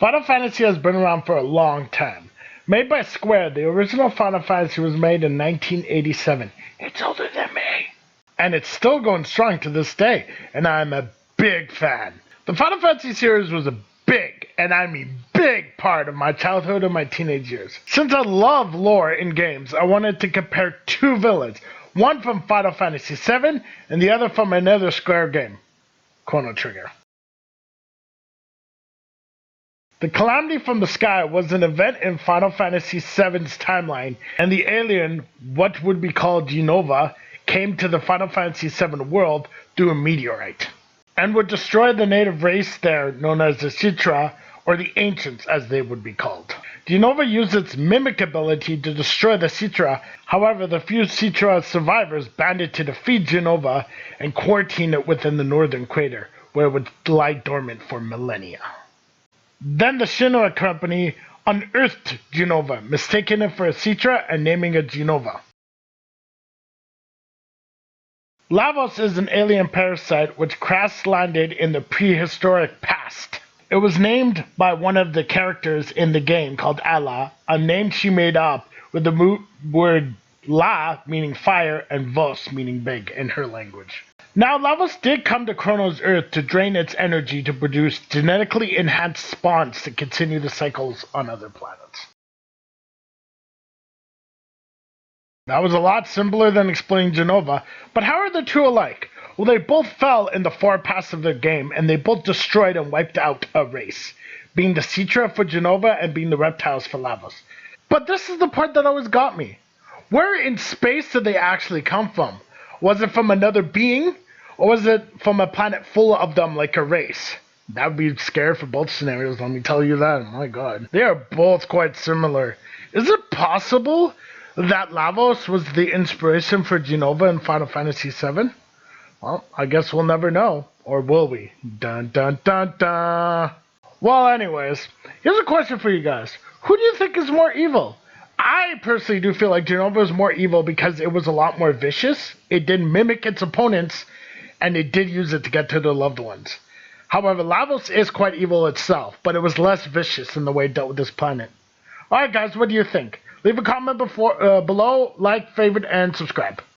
Final Fantasy has been around for a long time. Made by Square, the original Final Fantasy was made in 1987. It's older than me. And it's still going strong to this day, and I'm a big fan. The Final Fantasy series was a big, and I mean big, part of my childhood and my teenage years. Since I love lore in games, I wanted to compare two villains, one from Final Fantasy VII and the other from another Square game, Chrono Trigger. The calamity from the sky was an event in Final Fantasy VII's timeline, and the alien, what would be called Jenova, came to the Final Fantasy VII world through a meteorite, and would destroy the native race there known as the Citra, or the Ancients as they would be called. Jenova used its mimic ability to destroy the Citra, however the few Citra survivors banded to defeat Jenova and quarantine it within the northern crater, where it would lie dormant for millennia. Then the Shinra company unearthed Jenova, mistaking it for a Citra and naming it Jenova. Lavos is an alien parasite which crash-landed in the prehistoric past. It was named by one of the characters in the game called Allah, a name she made up with the word La meaning fire and Vos meaning big in her language. Now, Lavos did come to Chrono's Earth to drain its energy to produce genetically enhanced spawns to continue the cycles on other planets. That was a lot simpler than explaining Jenova, but how are the two alike? Well, they both fell in the far past of their game, and they both destroyed and wiped out a race, being the Citra for Jenova and being the reptiles for Lavos. But this is the part that always got me. Where in space did they actually come from? Was it from another being? Or was it from a planet full of them like a race? That would be scary for both scenarios, let me tell you that. My god. They are both quite similar. Is it possible that Lavos was the inspiration for Jenova in Final Fantasy VII? Well, I guess we'll never know. Or will we? Dun dun dun dun. Well, anyways, here's a question for you guys. Who do you think is more evil? I personally do feel like Jenova was more evil because it was a lot more vicious. It did mimic its opponents, and it did use it to get to their loved ones. However, Lavos is quite evil itself, but it was less vicious in the way it dealt with this planet. Alright guys, what do you think? Leave a comment below, like, favorite, and subscribe.